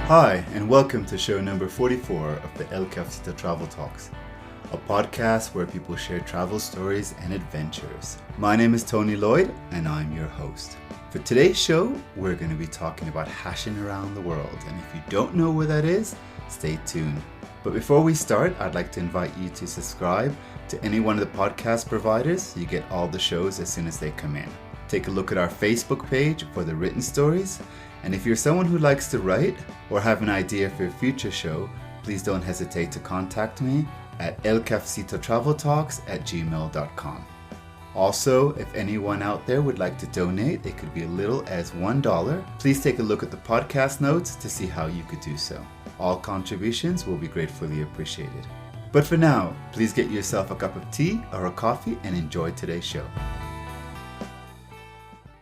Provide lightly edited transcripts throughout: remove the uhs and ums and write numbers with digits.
Hi, and welcome to show number 44 of the elcafecitotraveltalks, a podcast where people share travel stories and adventures. My name is Tony Lloyd, and I'm your host. For today's show, we're going to be talking about hashing around the world, and if you don't know where that is, stay tuned. But before we start, I'd like to invite you to subscribe to any one of the podcast providers so you get all the shows as soon as they come in. Take a look at our Facebook page for the written stories. And if you're someone who likes to write or have an idea for a future show, please don't hesitate to contact me at elcafecitotraveltalks@gmail.com. Also, if anyone out there would like to donate, it could be as little as $1. Please take a look at the podcast notes to see how you could do so. All contributions will be gratefully appreciated. But for now, please get yourself a cup of tea or a coffee and enjoy today's show.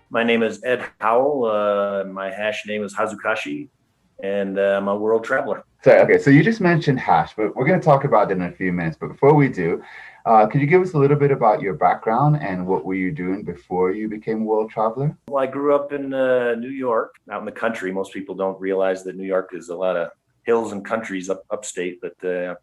My name is Ed Howell. My hash name is Hazukashii, and I'm a world traveler. So you just mentioned hash, but we're going to talk about it in a few minutes. But before we do, could you give us a little bit about your background and what were you doing before you became a world traveler? Well, I grew up in New York, out in the country. Most people don't realize that New York is a lot of hills and countries upstate, but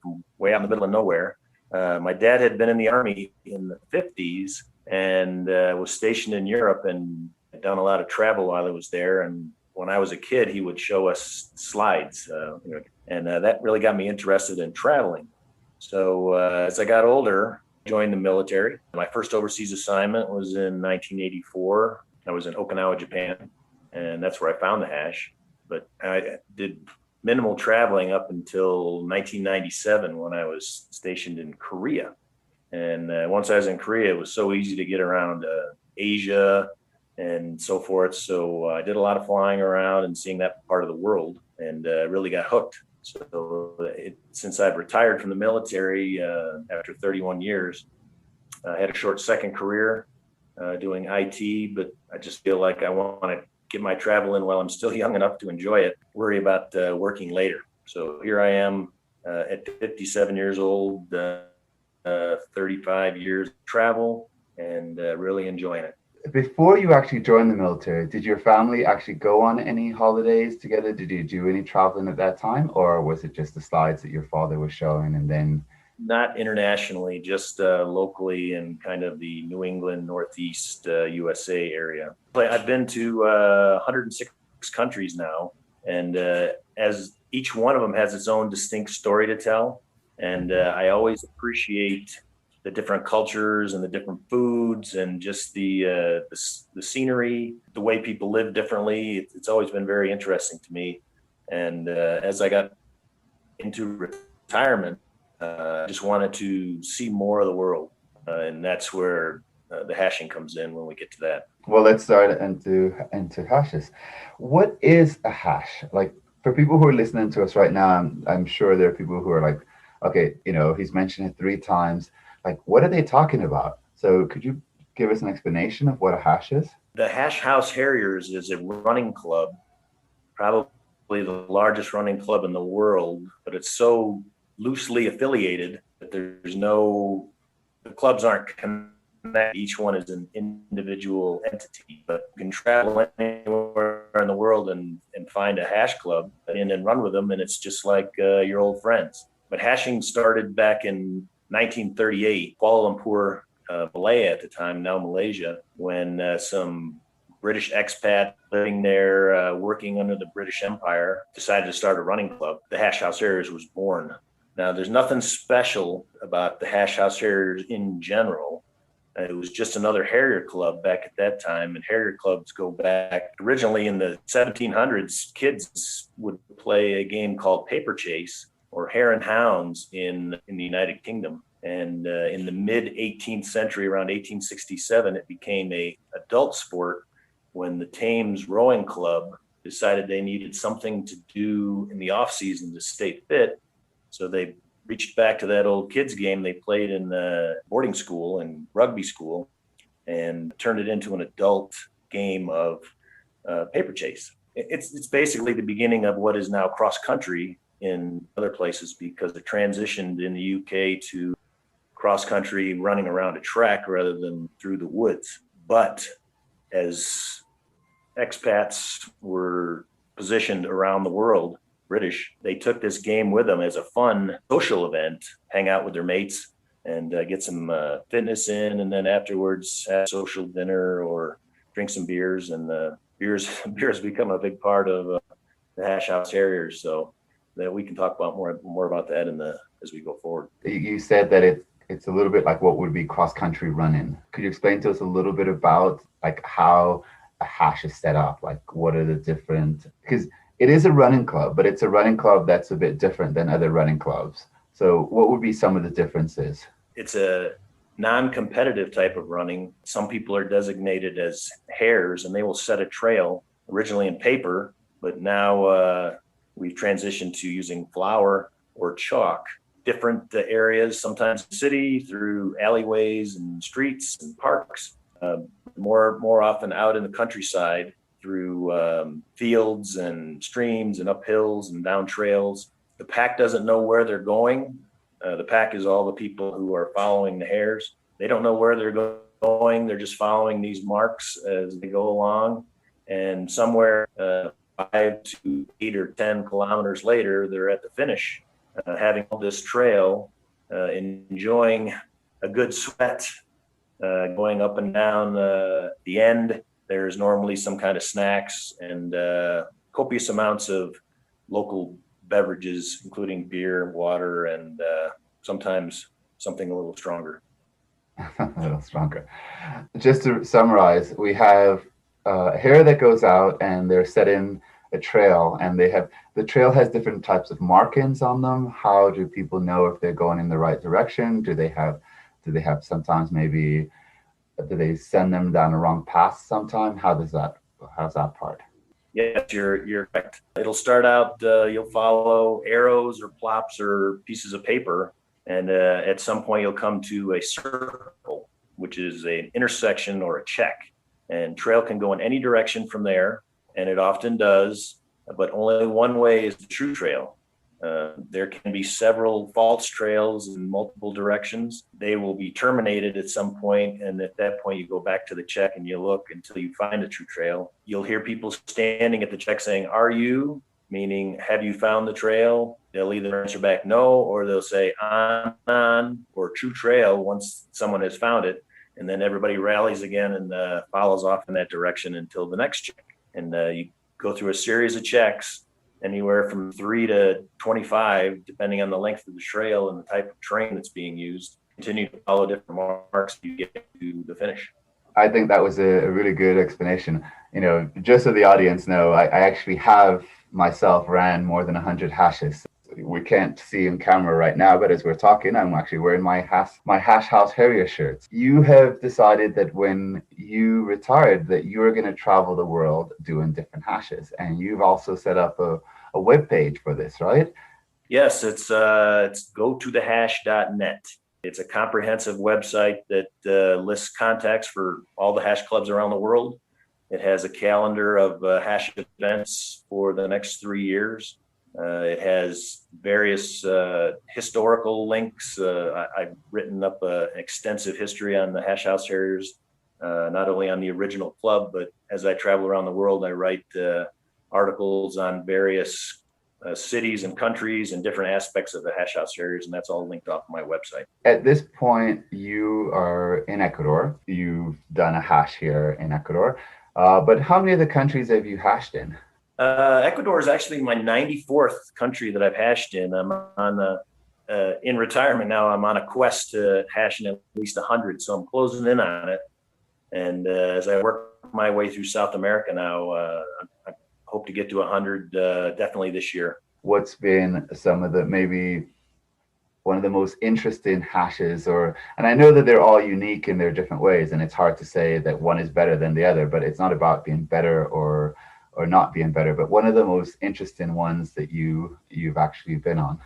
from way out in the middle of nowhere. My dad had been in the Army in the 50s and was stationed in Europe and had done a lot of travel while I was there. And when I was a kid, he would show us slides, and that really got me interested in traveling. So as I got older, I joined the military. My first overseas assignment was in 1984. I was in Okinawa, Japan, and that's where I found the hash. But I did minimal traveling up until 1997 when I was stationed in Korea. And once I was in Korea, it was so easy to get around Asia and so forth. So I did a lot of flying around and seeing that part of the world and really got hooked. So since I've retired from the military after 31 years, I had a short second career doing IT, but I just feel like I want to get my travel in while I'm still young enough to enjoy it, worry about working later. So here I am at 57 years old, 35 years of travel, and really enjoying it. Before you actually joined the military, did your family actually go on any holidays together? Did you do any traveling at that time, or was it just the slides that your father was showing and then? Not internationally, just locally in kind of the New England, Northeast USA area. I've been to 106 countries now, and as each one of them has its own distinct story to tell. And I always appreciate the different cultures and the different foods and just the scenery, the way people live differently. It's always been very interesting to me. And as I got into retirement, I just wanted to see more of the world. And that's where the hashing comes in when we get to that. Well, let's start into hashes. What is a hash? Like, for people who are listening to us right now, I'm sure there are people who are like, okay, he's mentioned it 3 times. Like, what are they talking about? So could you give us an explanation of what a hash is? The Hash House Harriers is a running club, probably the largest running club in the world, but it's so loosely affiliated that the clubs aren't connected. Each one is an individual entity, but you can travel anywhere in the world and find a hash club and run with them, and it's just like your old friends. But hashing started back in 1938, Kuala Lumpur, Malaya at the time, now Malaysia, when some British expat living there, working under the British Empire, decided to start a running club. The Hash House Harriers was born. Now, there's nothing special about the Hash House Harriers in general. It was just another Harrier club back at that time, and Harrier clubs go back. Originally in the 1700s, kids would play a game called paper chase, or hare and hounds in the United Kingdom. And in the mid 18th century, around 1867, it became a adult sport when the Thames Rowing Club decided they needed something to do in the off season to stay fit. So they reached back to that old kids game they played in the boarding school and rugby school and turned it into an adult game of paper chase. It's basically the beginning of what is now cross country in other places, because it transitioned in the UK to cross country running around a track rather than through the woods. But as expats were positioned around the world, British. They took this game with them as a fun social event, hang out with their mates and get some fitness in. And then afterwards have social dinner or drink some beers. And beers become a big part of the Hash House Harriers. So that we can talk about more about that as we go forward. You said that it's a little bit like what would be cross-country running. Could you explain to us a little bit about like how a hash is set up? Like what are the different, because it is a running club, but it's a running club that's a bit different than other running clubs. So what would be some of the differences? It's a non-competitive type of running. Some people are designated as hares and they will set a trail originally in paper, but now we've transitioned to using flour or chalk. Different areas, sometimes city, through alleyways and streets and parks, more often out in the countryside through fields and streams and up hills and down trails. The pack doesn't know where they're going. The pack is all the people who are following the hares. They don't know where they're going. They're just following these marks as they go along. And somewhere 5 to 8 or 10 kilometers later, they're at the finish. Having this trail, enjoying a good sweat, going up and down the end. There's normally some kind of snacks and copious amounts of local beverages, including beer, water, and sometimes something a little stronger. A little stronger. Just to summarize, we have a hare that goes out and they're setting a trail, and the trail has different types of markings on them. How do people know if they're going in the right direction? Do they have sometimes maybe, do they send them down the wrong path sometime? How's that part? Yes, you're correct. It'll start out, you'll follow arrows or plops or pieces of paper, and at some point you'll come to a circle, which is an intersection or a check, and trail can go in any direction from there. And it often does, but only one way is the true trail. There can be several false trails in multiple directions. They will be terminated at some point, and at that point you go back to the check and you look until you find a true trail. You'll hear people standing at the check saying, "Are you?" meaning, "Have you found the trail?" They'll either answer back no, or they'll say on, or true trail once someone has found it. And then everybody rallies again and follows off in that direction until the next check. And you go through a series of checks, anywhere from 3 to 25, depending on the length of the trail and the type of terrain that's being used. Continue to follow different marks to get to the finish. I think that was a really good explanation. Just so the audience know, I actually have myself ran more than 100 hashes. We can't see in camera right now, but as we're talking, I'm actually wearing my Hash House Harrier shirts. You have decided that when you retired that you are going to travel the world doing different hashes, and you've also set up a web page for this, right? Yes, it's gotothehash.net. It's a comprehensive website that lists contacts for all the hash clubs around the world. It has a calendar of hash events for the next 3 years. It has various historical links. I've written up an extensive history on the Hash House Harriers, not only on the original club, but as I travel around the world, I write articles on various cities and countries and different aspects of the Hash House Harriers, and that's all linked off my website. At this point, you are in Ecuador. You've done a hash here in Ecuador, but how many of the countries have you hashed in? Ecuador is actually my 94th country that I've hashed in. I'm on in retirement now. I'm on a quest to hash in at least 100, so I'm closing in on it. And as I work my way through South America now, I hope to get to 100 definitely this year. What's been some of the, maybe one of the most interesting hashes, and I know that they're all unique in their different ways, and it's hard to say that one is better than the other, but it's not about being better or not being better, but one of the most interesting ones that you've actually been on?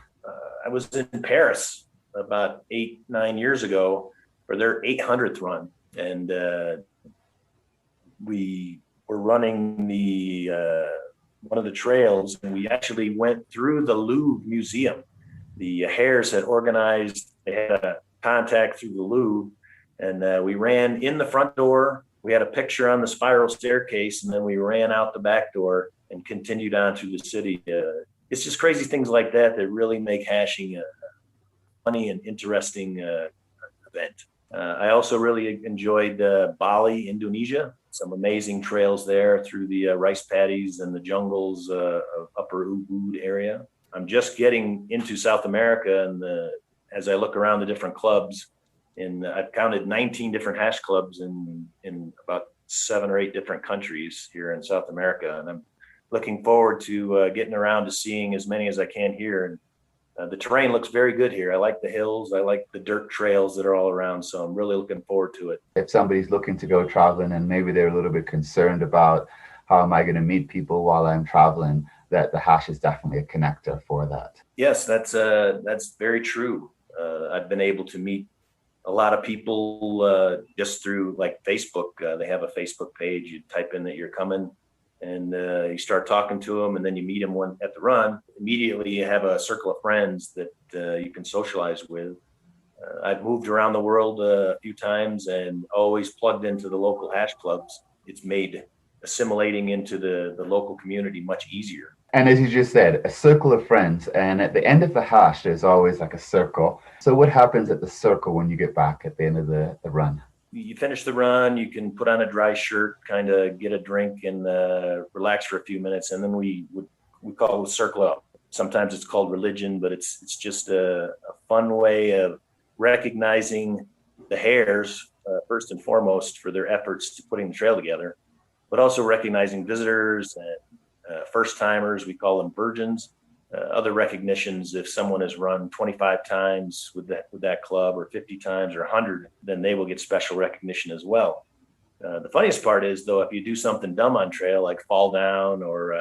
I was in Paris about 8-9 years ago for their 800th run, and we were running the one of the trails, and we actually went through the Louvre Museum. The Harriers had organized, they had a contact through the Louvre, and we ran in the front door. We had a picture on the spiral staircase, and then we ran out the back door and continued on through the city. it's just crazy things like that that really make hashing a funny and interesting event. I also really enjoyed Bali, Indonesia. Some amazing trails there through the rice paddies and the jungles of Upper Ubud area. I'm just getting into South America, and as I look around the different clubs, I've counted 19 different hash clubs in about 7 or 8 different countries here in South America, and I'm looking forward to getting around to seeing as many as I can here. And the terrain looks very good here. I like the hills. I like the dirt trails that are all around. So I'm really looking forward to it. If somebody's looking to go traveling and maybe they're a little bit concerned about how am I going to meet people while I'm traveling, that the hash is definitely a connector for that. Yes, that's very true. I've been able to meet a lot of people just through like Facebook. They have a Facebook page. You type in that you're coming, and you start talking to them, and then you meet them at the run. Immediately you have a circle of friends that you can socialize with. I've moved around the world a few times and always plugged into the local hash clubs. It's made assimilating into the local community much easier. And as you just said, a circle of friends, and at the end of the hash there's always like a circle. So what happens at the circle when you get back at the end of the run? You finish the run, you can put on a dry shirt, kind of get a drink and relax for a few minutes. And then we call it circle up. Sometimes it's called religion, but it's just a fun way of recognizing the Harriers, first and foremost, for their efforts to putting the trail together, but also recognizing visitors and first timers. We call them virgins. Other recognitions, if someone has run 25 times with that club, or 50 times, or 100, then they will get special recognition as well. The funniest part is, though, if you do something dumb on trail, like fall down or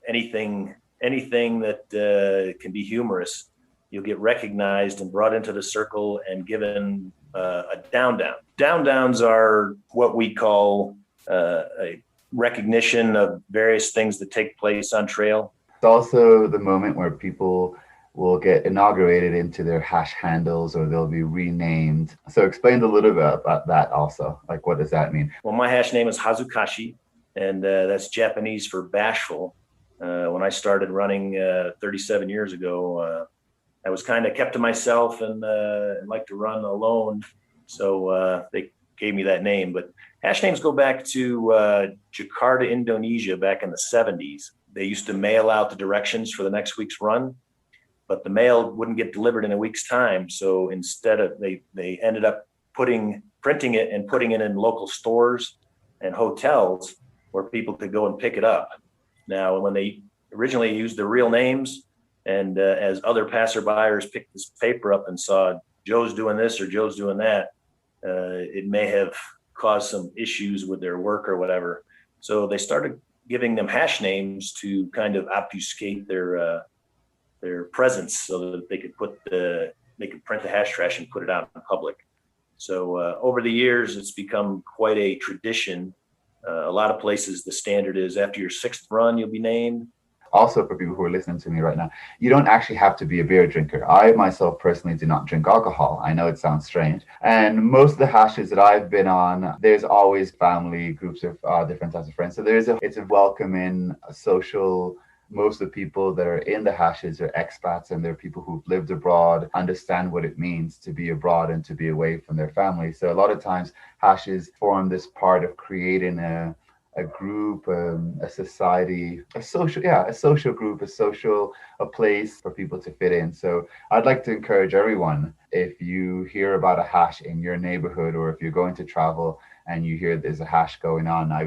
anything that can be humorous, you'll get recognized and brought into the circle and given a down. Downs are what we call a recognition of various things that take place on trail. It's also the moment where people will get inaugurated into their hash handles, or they'll be renamed. So explain a little bit about that also. Like, what does that mean? Well, my hash name is Hazukashii, and that's Japanese for bashful. When I started running 37 years ago, I was kind of kept to myself and liked to run alone. So they gave me that name. But hash names go back to Jakarta, Indonesia, back in the 70s. They used to mail out the directions for the next week's run, but the mail wouldn't get delivered in a week's time. So instead of they ended up printing it and putting it in local stores and hotels where people could go and pick it up. Now, when they originally used their real names, and as other passerbyers picked this paper up and saw Joe's doing this or Joe's doing that, it may have caused some issues with their work or whatever. So they started giving them hash names to kind of obfuscate their presence, so that they could print the hash trash and put it out in public. So over the years, it's become quite a tradition. A lot of places, the standard is after your 6th run, you'll be named. Also, for people who are listening to me right now, you don't actually have to be a beer drinker. I myself personally do not drink alcohol. I know it sounds strange. And most of the hashes that I've been on, there's always family, groups of different types of friends. So it's a welcoming, social. Most of the people that are in the hashes are expats, and they're people who've lived abroad, understand what it means to be abroad and to be away from their family. So a lot of times hashes form this part of creating a group, a society, a social group, a place for people to fit in. So I'd like to encourage everyone, if you hear about a hash in your neighborhood, or if you're going to travel and you hear there's a hash going on, I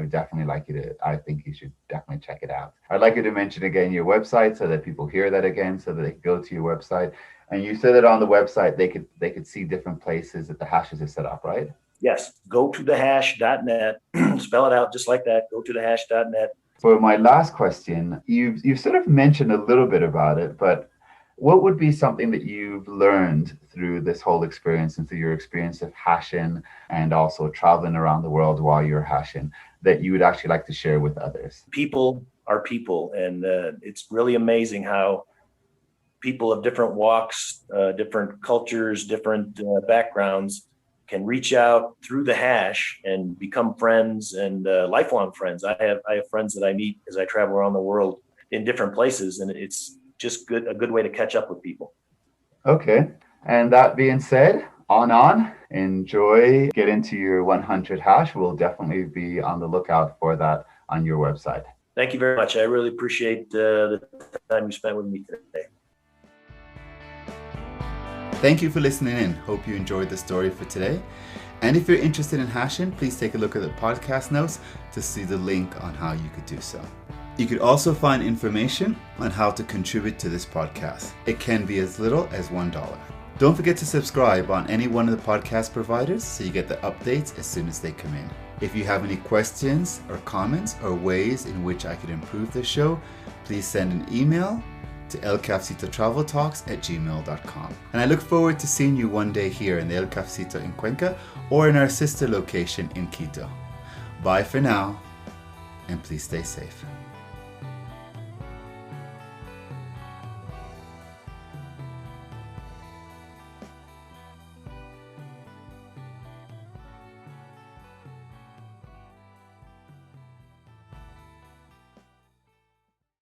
think you should definitely check it out. I'd like you to mention again your website, so that people hear that again, so that they can go to your website. And you said that on the website they could see different places that the hashes are set up, right? Yes, gotothehash.net. Spell it out just like that, gotothehash.net. For my last question, you've sort of mentioned a little bit about it, but what would be something that you've learned through this whole experience, and through your experience of hashing and also traveling around the world while you're hashing, that you would actually like to share with others? People are people, and it's really amazing how people of different walks, different cultures, different backgrounds can reach out through the hash and become friends, and lifelong friends. I have friends that I meet as I travel around the world in different places, and it's just a good way to catch up with people. Okay. And that being said, on. Enjoy. Get into your 100 hash. We'll definitely be on the lookout for that on your website. Thank you very much. I really appreciate the time you spent with me today. Thank you for listening in. Hope you enjoyed the story for today. And if you're interested in hashing, please take a look at the podcast notes to see the link on how you could do so. You could also find information on how to contribute to this podcast. It can be as little as $1. Don't forget to subscribe on any one of the podcast providers so you get the updates as soon as they come in. If you have any questions or comments or ways in which I could improve the show, please send an email to elcafecitotraveltalks@gmail.com. And I look forward to seeing you one day here in the El Cafecito in Cuenca or in our sister location in Quito. Bye for now, and please stay safe.